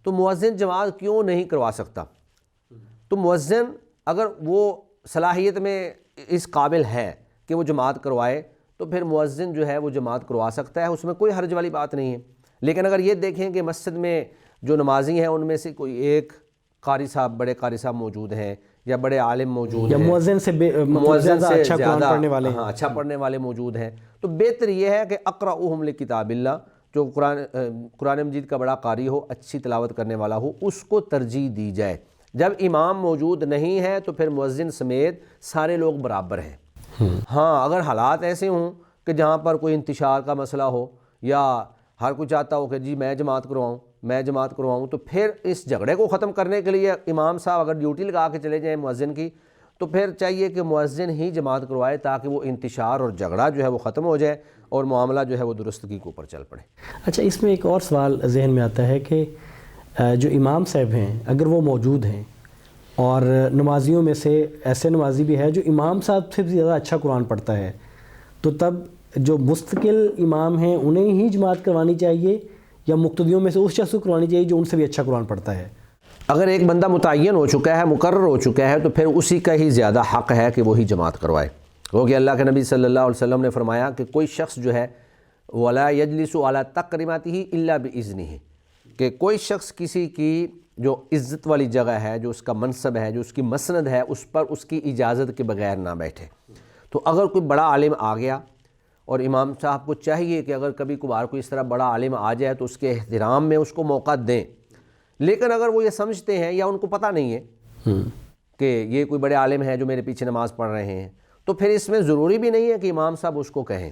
تو مؤذن جماعت کیوں نہیں کروا سکتا؟ تو مؤذن اگر وہ صلاحیت میں اس قابل ہے کہ وہ جماعت کروائے تو پھر مؤذن جو ہے وہ جماعت کروا سکتا ہے، اس میں کوئی حرج والی بات نہیں ہے۔ لیکن اگر یہ دیکھیں کہ مسجد میں جو نمازی ہیں ان میں سے کوئی ایک قاری صاحب، بڑے قاری صاحب موجود ہیں یا بڑے عالم موجود یا ہیں، مؤذن سے اچھا قرآن پڑھنے والے، اچھا پڑھنے والے موجود ہیں، تو بہتر یہ ہے کہ اقرؤہم لکتاب اللہ، جو قرآن مجید کا بڑا قاری ہو، اچھی تلاوت کرنے والا ہو، اس کو ترجیح دی جائے۔ جب امام موجود نہیں ہے تو پھر مؤذن سمیت سارے لوگ برابر ہیں۔ ہاں اگر حالات ایسے ہوں کہ جہاں پر کوئی انتشار کا مسئلہ ہو یا ہر کوئی چاہتا ہو کہ جی میں جماعت کرواؤں تو پھر اس جھگڑے کو ختم کرنے کے لیے امام صاحب اگر ڈیوٹی لگا کے چلے جائیں مؤذن کی، تو پھر چاہیے کہ مؤذن ہی جماعت کروائے تاکہ وہ انتشار اور جھگڑا جو ہے وہ ختم ہو جائے اور معاملہ جو ہے وہ درستگی کے اوپر چل پڑے۔ اچھا، اس میں ایک اور سوال ذہن میں آتا ہے کہ جو امام صاحب ہیں اگر وہ موجود ہیں اور نمازیوں میں سے ایسے نمازی بھی ہے جو امام صاحب سے بھی زیادہ اچھا قرآن پڑھتا ہے، تو تب جو مستقل امام ہیں انہیں ہی جماعت کروانی چاہیے یا مقتدیوں میں سے اس شخص کو کروانی چاہیے جو ان سے بھی اچھا قرآن پڑھتا ہے؟ اگر ایک بندہ متعین ہو چکا ہے، مقرر ہو چکا ہے، تو پھر اسی کا ہی زیادہ حق ہے کہ وہی جماعت کروائے، کیونکہ اللہ کے نبی صلی اللہ علیہ وسلم نے فرمایا کہ کوئی شخص جو ہے وَلَا يَجْلِسُ عَلَىٰ تَقْرِمَاتِهِ إِلَّا بِإِذْنِهِ، کہ کوئی شخص کسی کی جو عزت والی جگہ ہے، جو اس کا منصب ہے، جو اس کی مسند ہے، اس پر اس کی اجازت کے بغیر نہ بیٹھے۔ تو اگر کوئی بڑا عالم آ گیا اور امام صاحب کو چاہیے کہ اگر کبھی کبھار کوئی اس طرح بڑا عالم آ جائے تو اس کے احترام میں اس کو موقع دیں، لیکن اگر وہ یہ سمجھتے ہیں یا ان کو پتہ نہیں ہے کہ یہ کوئی بڑے عالم ہیں جو میرے پیچھے نماز پڑھ رہے ہیں، تو پھر اس میں ضروری بھی نہیں ہے کہ امام صاحب اس کو کہیں۔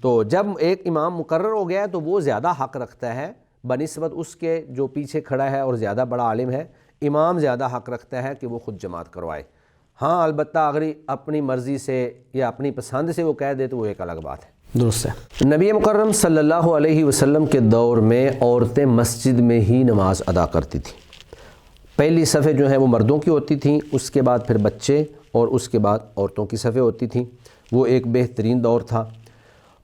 تو جب ایک امام مقرر ہو گیا ہے تو وہ زیادہ حق رکھتا ہے بنسبت اس کے جو پیچھے کھڑا ہے اور زیادہ بڑا عالم ہے، امام زیادہ حق رکھتا ہے کہ وہ خود جماعت کروائے۔ ہاں البتہ اگر اپنی مرضی سے یا اپنی پسند سے وہ کہہ دے تو وہ ایک الگ بات ہے۔ درست ہے۔ نبی مکرم صلی اللہ علیہ وسلم کے دور میں عورتیں مسجد میں ہی نماز ادا کرتی تھیں۔ پہلی صفیں جو ہیں وہ مردوں کی ہوتی تھیں، اس کے بعد پھر بچے اور اس کے بعد عورتوں کی صفیں ہوتی تھیں۔ وہ ایک بہترین دور تھا،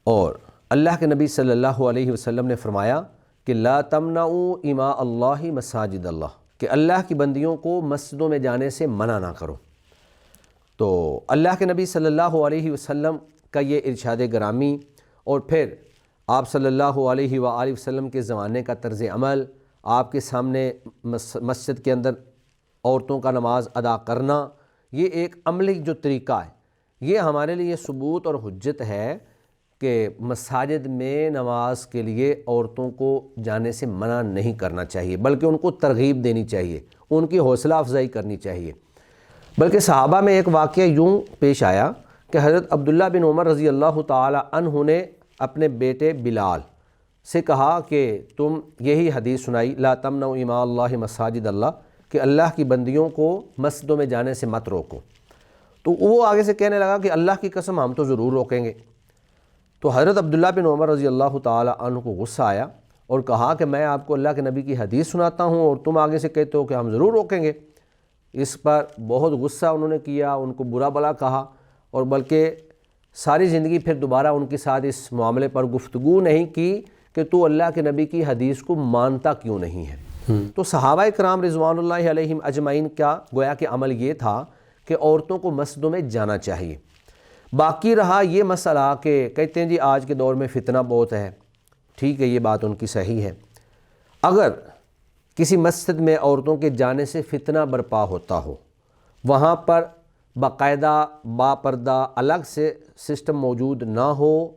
اور اللہ کے نبی صلی اللہ علیہ وسلم نے فرمایا کہ لا تمنعوا اماء اللہ مساجد اللہ، کہ اللہ کی بندیوں کو مسجدوں میں جانے سے منع نہ کرو۔ تو اللہ کے نبی صلی اللہ علیہ وسلم کا یہ ارشاد گرامی اور پھر آپ صلی اللہ علیہ وآلہ وسلم کے زمانے کا طرز عمل، آپ کے سامنے مسجد کے اندر عورتوں کا نماز ادا کرنا، یہ ایک عملی جو طریقہ ہے، یہ ہمارے لیے ثبوت اور حجت ہے کہ مساجد میں نماز کے لیے عورتوں کو جانے سے منع نہیں کرنا چاہیے، بلکہ ان کو ترغیب دینی چاہیے، ان کی حوصلہ افزائی کرنی چاہیے۔ بلکہ صحابہ میں ایک واقعہ یوں پیش آیا کہ حضرت عبداللہ بن عمر رضی اللہ تعالی عنہ نے اپنے بیٹے بلال سے کہا کہ تم یہی حدیث سنائی لا تمنعوا اماء اللہ مساجد اللہ، کہ اللہ کی بندیوں کو مسجدوں میں جانے سے مت روکو۔ تو وہ آگے سے کہنے لگا کہ اللہ کی قسم ہم تو ضرور روکیں گے۔ تو حضرت عبداللہ بن عمر رضی اللہ تعالی عنہ کو غصہ آیا اور کہا کہ میں آپ کو اللہ کے نبی کی حدیث سناتا ہوں اور تم آگے سے کہتے ہو کہ ہم ضرور روکیں گے۔ اس پر بہت غصہ انہوں نے کیا، ان کو برا بھلا کہا، اور بلکہ ساری زندگی پھر دوبارہ ان کے ساتھ اس معاملے پر گفتگو نہیں کی کہ تو اللہ کے نبی کی حدیث کو مانتا کیوں نہیں ہے۔ تو صحابہ کرام رضوان اللہ علیہم اجمعین کا گویا کہ عمل یہ تھا کہ عورتوں کو مسجدوں میں جانا چاہیے۔ باقی رہا یہ مسئلہ کہ کہتے ہیں جی آج کے دور میں فتنہ بہت ہے، ٹھیک ہے، یہ بات ان کی صحیح ہے۔ اگر کسی مسجد میں عورتوں کے جانے سے فتنہ برپا ہوتا ہو، وہاں پر باقاعدہ با پردہ الگ سے سسٹم موجود نہ ہو،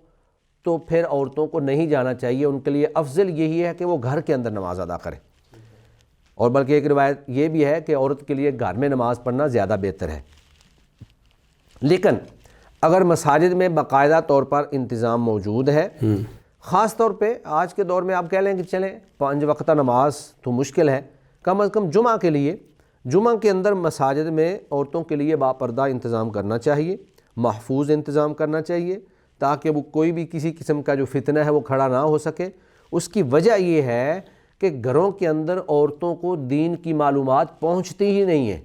تو پھر عورتوں کو نہیں جانا چاہیے۔ ان کے لیے افضل یہی ہے کہ وہ گھر کے اندر نماز ادا کریں، اور بلکہ ایک روایت یہ بھی ہے کہ عورت کے لیے گھر میں نماز پڑھنا زیادہ بہتر ہے۔ لیکن اگر مساجد میں باقاعدہ طور پر انتظام موجود ہے، خاص طور پہ آج کے دور میں آپ کہہ لیں کہ چلیں 5 وقتہ نماز تو مشکل ہے، کم از کم جمعہ کے لیے، جمعہ کے اندر مساجد میں عورتوں کے لیے باپردہ انتظام کرنا چاہیے، محفوظ انتظام کرنا چاہیے، تاکہ وہ کوئی بھی کسی قسم کا جو فتنہ ہے وہ کھڑا نہ ہو سکے۔ اس کی وجہ یہ ہے کہ گھروں کے اندر عورتوں کو دین کی معلومات پہنچتی ہی نہیں ہیں،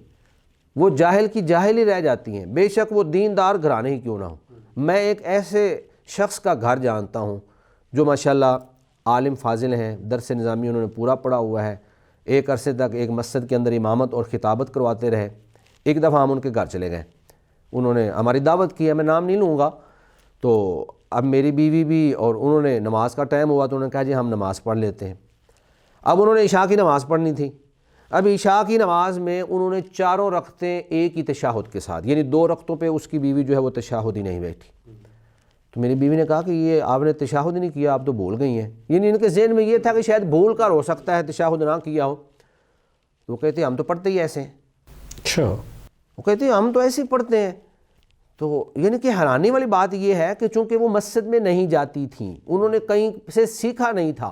وہ جاہل کی جاہل ہی رہ جاتی ہیں، بے شک وہ دیندار گھرانے ہی کیوں نہ ہو۔ میں ایک ایسے شخص کا گھر جانتا ہوں جو ماشاءاللہ عالم فاضل ہیں، درس نظامی انہوں نے پورا پڑھا ہوا ہے، ایک عرصے تک ایک مسجد کے اندر امامت اور خطابت کرواتے رہے۔ ایک دفعہ ہم ان کے گھر چلے گئے، انہوں نے ہماری دعوت کی ہے، میں نام نہیں لوں گا، تو اب میری بیوی بھی اور انہوں نے نماز کا ٹائم ہوا تو انہوں نے کہا جی ہم نماز پڑھ لیتے ہیں۔ اب انہوں نے عشاء کی نماز پڑھنی تھی، اب عشاء کی نماز میں انہوں نے 4 رکعتیں ایک ہی تشہد کے ساتھ، یعنی 2 رکعتوں پہ اس کی بیوی جو ہے وہ تشہد ہی نہیں بیٹھی۔ تو میری بیوی نے کہا کہ یہ آپ نے تشہد نہیں کیا، آپ تو بھول گئی ہیں، یعنی ان کے ذہن میں یہ تھا کہ شاید بھول کر ہو سکتا ہے تشہد نہ کیا ہو۔ تو وہ کہتے ہیں ہم تو پڑھتے ہی ایسے ہیں. اچھا. وہ کہتے ہیں ہم تو ایسے ہی پڑھتے ہیں. تو یعنی کہ حیرانی والی بات یہ ہے کہ چونکہ وہ مسجد میں نہیں جاتی تھیں, انہوں نے کہیں سے سیکھا نہیں تھا,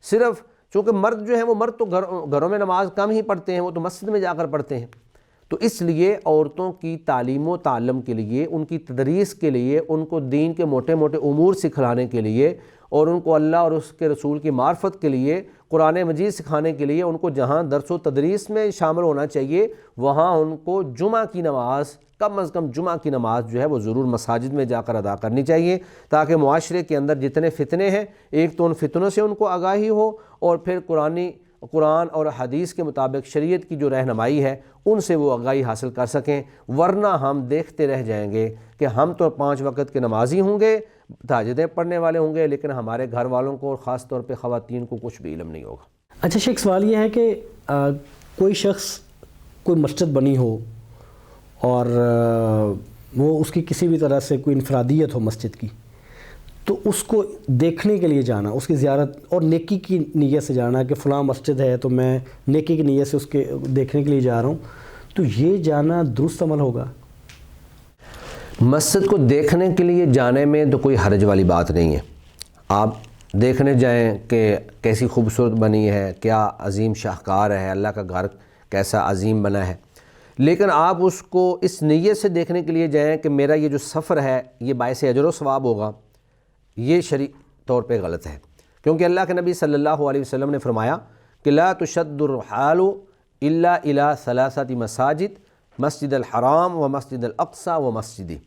صرف چونکہ مرد جو ہیں وہ مرد تو گھروں میں نماز کم ہی پڑھتے ہیں, وہ تو مسجد میں جا کر پڑھتے ہیں. تو اس لیے عورتوں کی تعلیم و تعلم کے لیے, ان کی تدریس کے لیے, ان کو دین کے موٹے موٹے امور سکھلانے کے لیے اور ان کو اللہ اور اس کے رسول کی معرفت کے لیے, قرآن مجید سکھانے کے لیے ان کو جہاں درس و تدریس میں شامل ہونا چاہیے وہاں ان کو جمعہ کی نماز, کم از کم جمعہ کی نماز جو ہے وہ ضرور مساجد میں جا کر ادا کرنی چاہیے, تاکہ معاشرے کے اندر جتنے فتنے ہیں ایک تو ان فتنوں سے ان کو آگاہی ہو, اور پھر قرآن اور حدیث کے مطابق شریعت کی جو رہنمائی ہے ان سے وہ آگاہی حاصل کر سکیں. ورنہ ہم دیکھتے رہ جائیں گے کہ ہم تو 5 وقت کے نمازی ہوں گے, تہجدیں پڑھنے والے ہوں گے, لیکن ہمارے گھر والوں کو اور خاص طور پہ خواتین کو کچھ بھی علم نہیں ہوگا. اچھا شیخ, سوال یہ ہے کہ کوئی شخص کوئی مسجد بنی ہو اور وہ اس کی کسی بھی طرح سے کوئی انفرادیت ہو مسجد کی, تو اس کو دیکھنے کے لیے جانا, اس کی زیارت اور نیکی کی نیت سے جانا کہ فلاں مسجد ہے تو میں نیکی کی نیت سے اس کے دیکھنے کے لیے جا رہا ہوں, تو یہ جانا درست عمل ہوگا؟ مسجد کو دیکھنے کے لیے جانے میں تو کوئی حرج والی بات نہیں ہے. آپ دیکھنے جائیں کہ کیسی خوبصورت بنی ہے, کیا عظیم شاہکار ہے, اللہ کا گھر کیسا عظیم بنا ہے, لیکن آپ اس کو اس نیت سے دیکھنے کے لیے جائیں کہ میرا یہ جو سفر ہے یہ باعث اجر و ثواب ہوگا, یہ شرعی طور پہ غلط ہے. کیونکہ اللہ کے نبی صلی اللہ علیہ وسلم نے فرمایا کہ لا تشد الرحال الا الى 3 مساجد مسجد الحرام و مسجد الاقصی و مسجدی,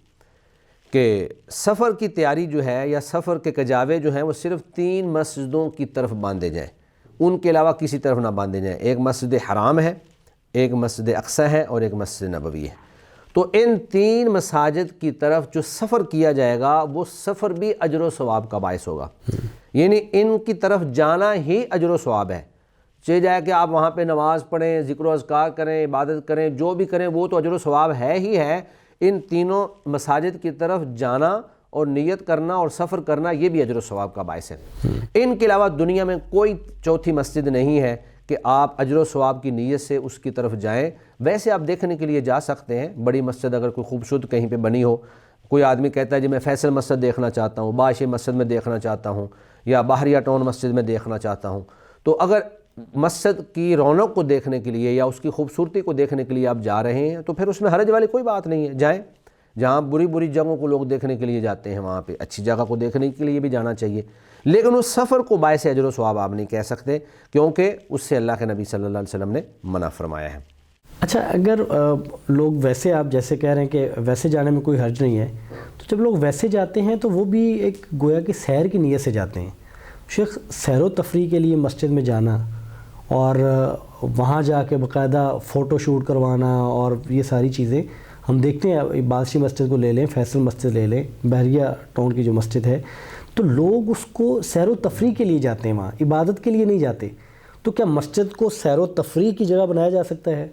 کہ سفر کی تیاری جو ہے یا سفر کے کجاوے جو ہیں وہ صرف 3 مسجدوں کی طرف باندھے جائیں, ان کے علاوہ کسی طرف نہ باندھے جائیں. ایک مسجد حرام ہے, ایک مسجد اقصی ہے اور ایک مسجد نبوی ہے. تو ان 3 مساجد کی طرف جو سفر کیا جائے گا وہ سفر بھی اجر و ثواب کا باعث ہوگا. یعنی ان کی طرف جانا ہی اجر و ثواب ہے. چاہے جائے کہ آپ وہاں پہ نماز پڑھیں, ذکر و اذکار کریں, عبادت کریں, جو بھی کریں وہ تو اجر و ثواب ہے ہی ہے. ان تینوں مساجد کی طرف جانا اور نیت کرنا اور سفر کرنا یہ بھی اجر و ثواب کا باعث ہے. ان کے علاوہ دنیا میں کوئی چوتھی مسجد نہیں ہے کہ آپ اجر و ثواب کی نیت سے اس کی طرف جائیں. ویسے آپ دیکھنے کے لیے جا سکتے ہیں, بڑی مسجد اگر کوئی خوبصورت کہیں پہ بنی ہو, کوئی آدمی کہتا ہے جی میں فیصل مسجد دیکھنا چاہتا ہوں, باشی مسجد میں دیکھنا چاہتا ہوں, یا بحریہ ٹاؤن مسجد میں دیکھنا چاہتا ہوں, تو اگر مسجد کی رونق کو دیکھنے کے لیے یا اس کی خوبصورتی کو دیکھنے کے لیے آپ جا رہے ہیں تو پھر اس میں حرج والی کوئی بات نہیں ہے, جائیں. جہاں بری جگہوں کو لوگ دیکھنے کے لیے جاتے ہیں وہاں پہ اچھی جگہ کو دیکھنے کے لیے بھی جانا چاہیے, لیکن اس سفر کو باعث اجر و ثواب آپ نہیں کہہ سکتے, کیونکہ اس سے اللہ کے نبی صلی اللہ علیہ وسلم نے منع فرمایا ہے. اچھا, اگر لوگ ویسے, آپ جیسے کہہ رہے ہیں کہ ویسے جانے میں کوئی حرج نہیں ہے, تو جب لوگ ویسے جاتے ہیں تو وہ بھی ایک گویا کہ سیر کی نیت سے جاتے ہیں. شیخ, سیر و تفریح کے لیے مسجد میں جانا اور وہاں جا کے باقاعدہ فوٹو شوٹ کروانا اور یہ ساری چیزیں ہم دیکھتے ہیں, بادشی مسجد کو لے لیں, فیصل مسجد لے لیں, بحریہ ٹاؤن کی جو مسجد ہے, تو لوگ اس کو سیر و تفریح کے لیے جاتے ہیں, وہاں عبادت کے لیے نہیں جاتے. تو کیا مسجد کو سیر و تفریح کی جگہ بنایا جا سکتا ہے؟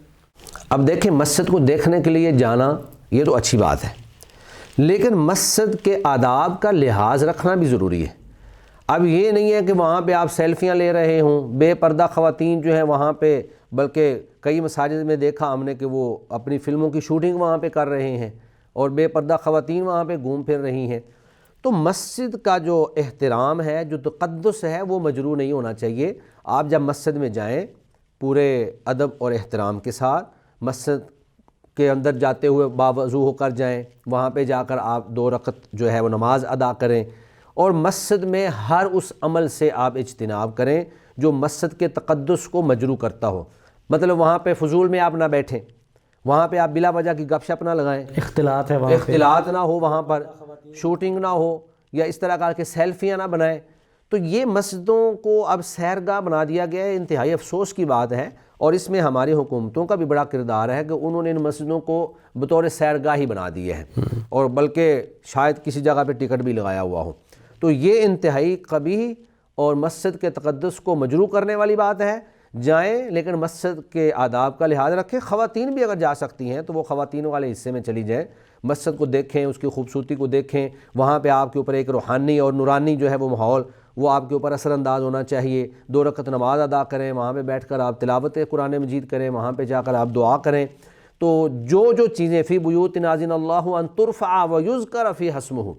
اب دیکھیں, مسجد کو دیکھنے کے لیے جانا یہ تو اچھی بات ہے, لیکن مسجد کے آداب کا لحاظ رکھنا بھی ضروری ہے. اب یہ نہیں ہے کہ وہاں پہ آپ سیلفیاں لے رہے ہوں, بے پردہ خواتین جو ہیں وہاں پہ, بلکہ کئی مساجد میں دیکھا ہم نے کہ وہ اپنی فلموں کی شوٹنگ وہاں پہ کر رہے ہیں اور بے پردہ خواتین وہاں پہ گھوم پھر رہی ہیں. تو مسجد کا جو احترام ہے, جو تقدس ہے, وہ مجروح نہیں ہونا چاہیے. آپ جب مسجد میں جائیں پورے ادب اور احترام کے ساتھ, مسجد کے اندر جاتے ہوئے باوضو ہو کر جائیں, وہاں پہ جا کر آپ 2 رکعت جو ہے وہ نماز ادا کریں, اور مسجد میں ہر اس عمل سے آپ اجتناب کریں جو مسجد کے تقدس کو مجروح کرتا ہو. مطلب وہاں پہ فضول میں آپ نہ بیٹھیں, وہاں پہ آپ بلا وجہ کی گپ شپ نہ لگائیں, اختلاط ہے وہاں, اختلاط نہ ہو, وہاں پر شوٹنگ نہ ہو, یا اس طرح کر کے سیلفیاں نہ بنائیں. تو یہ مسجدوں کو اب سیرگاہ بنا دیا گیا ہے. انتہائی افسوس کی بات ہے, اور اس میں ہماری حکومتوں کا بھی بڑا کردار ہے کہ انہوں نے ان مسجدوں کو بطور سیرگاہ ہی بنا دیے ہیں, اور بلکہ شاید کسی جگہ پہ ٹکٹ بھی لگایا ہوا ہو. تو یہ انتہائی قبیح اور مسجد کے تقدس کو مجروح کرنے والی بات ہے. جائیں لیکن مسجد کے آداب کا لحاظ رکھیں. خواتین بھی اگر جا سکتی ہیں تو وہ خواتینوں والے حصے میں چلی جائیں, مسجد کو دیکھیں, اس کی خوبصورتی کو دیکھیں. وہاں پہ آپ کے اوپر ایک روحانی اور نورانی جو ہے وہ ماحول وہ آپ کے اوپر اثر انداز ہونا چاہیے. 2 رکعت نماز ادا کریں, وہاں پہ بیٹھ کر آپ تلاوت قرآن مجید کریں, وہاں پہ جا کر آپ دعا کریں. تو جو چیزیں فی بیوت اذن اللہ ان ترفع ویذکر فیہا اسمہ,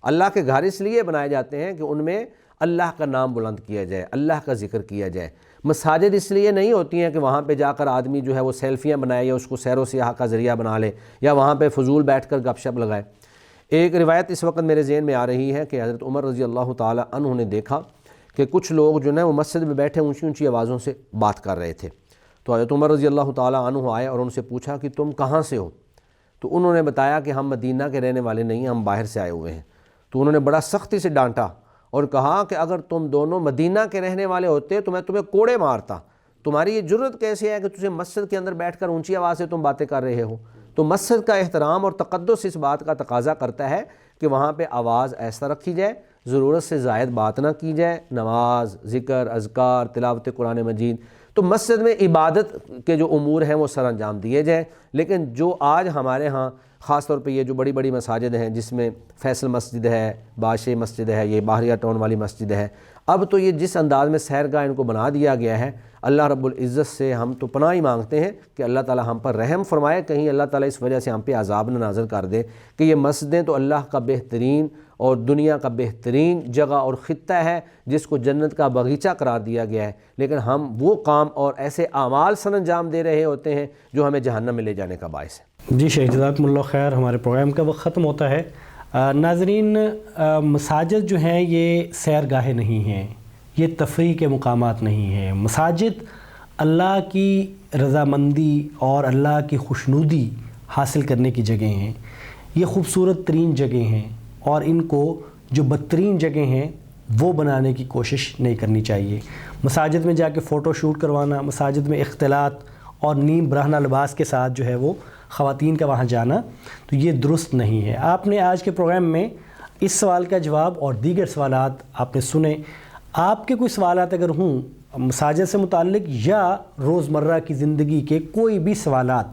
اللہ کے گھر اس لیے بنائے جاتے ہیں کہ ان میں اللہ کا نام بلند کیا جائے, اللہ کا ذکر کیا جائے. مساجد اس لیے نہیں ہوتی ہیں کہ وہاں پہ جا کر آدمی جو ہے وہ سیلفیاں بنائے یا اس کو سیر و سیاحت کا ذریعہ بنا لے یا وہاں پہ فضول بیٹھ کر گپ شپ لگائے. ایک روایت اس وقت میرے ذہن میں آ رہی ہے کہ حضرت عمر رضی اللہ تعالی عنہ نے دیکھا کہ کچھ لوگ جو ہے وہ مسجد میں بیٹھے اونچی اونچی آوازوں سے بات کر رہے تھے. تو حضرت عمر رضی اللہ تعالی عنہ آئے اور ان سے پوچھا کہ تم کہاں سے ہو؟ تو انہوں نے بتایا کہ ہم مدینہ کے رہنے والے نہیں ہیں, ہم باہر سے آئے ہوئے ہیں. تو انہوں نے بڑا سختی سے ڈانٹا اور کہا کہ اگر تم دونوں مدینہ کے رہنے والے ہوتے تو میں تمہیں کوڑے مارتا. تمہاری یہ جرت کیسے ہے کہ تجھے مسجد کے اندر بیٹھ کر اونچی آواز سے تم باتیں کر رہے ہو؟ تو مسجد کا احترام اور تقدس اس بات کا تقاضا کرتا ہے کہ وہاں پہ آواز ایسا رکھی جائے, ضرورت سے زائد بات نہ کی جائے, نماز, ذکر, اذکار, تلاوت قرآن مجید. تو مسجد میں عبادت کے جو امور ہیں وہ سر انجام دیے جائیں. لیکن جو آج ہمارے ہاں خاص طور پہ یہ جو بڑی بڑی مساجد ہیں جس میں فیصل مسجد ہے, بادشاہ مسجد ہے, یہ باہریہ ٹاؤن والی مسجد ہے, اب تو یہ جس انداز میں سیرگاہ ان کو بنا دیا گیا ہے, اللہ رب العزت سے ہم تو پناہ ہی مانگتے ہیں کہ اللہ تعالی ہم پر رحم فرمائے, کہیں اللہ تعالی اس وجہ سے ہم پہ عذاب نہ نازل کر دے. کہ یہ مسجدیں تو اللہ کا بہترین اور دنیا کا بہترین جگہ اور خطہ ہے جس کو جنت کا باغیچہ قرار دیا گیا ہے, لیکن ہم وہ کام اور ایسے اعمال سر انجام دے رہے ہوتے ہیں جو ہمیں جہنم میں لے جانے کا باعث ہے. جی شیخ جزاکم اللہ خیر, ہمارے پروگرام کا وقت ختم ہوتا ہے. ناظرین, مساجد جو ہیں یہ سیر گاہیں نہیں ہیں, یہ تفریح کے مقامات نہیں ہیں. مساجد اللہ کی رضامندی اور اللہ کی خوشنودی حاصل کرنے کی جگہیں ہیں. یہ خوبصورت ترین جگہیں ہیں اور ان کو جو بدترین جگہیں ہیں وہ بنانے کی کوشش نہیں کرنی چاہیے. مساجد میں جا کے فوٹو شوٹ کروانا, مساجد میں اختلاط اور نیم برہنہ لباس کے ساتھ جو ہے وہ خواتین کا وہاں جانا, تو یہ درست نہیں ہے. آپ نے آج کے پروگرام میں اس سوال کا جواب اور دیگر سوالات آپ نے سنے. آپ کے کوئی سوالات اگر ہوں مساجد سے متعلق یا روزمرہ کی زندگی کے کوئی بھی سوالات,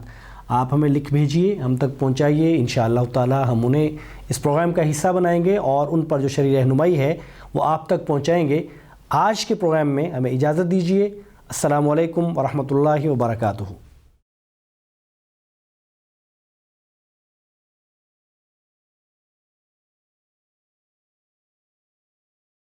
آپ ہمیں لکھ بھیجیے, ہم تک پہنچائیے. انشاءاللہ تعالی ہم انہیں اس پروگرام کا حصہ بنائیں گے اور ان پر جو شرعی رہنمائی ہے وہ آپ تک پہنچائیں گے. آج کے پروگرام میں ہمیں اجازت دیجیے. السلام علیکم ورحمۃ اللہ وبرکاتہ.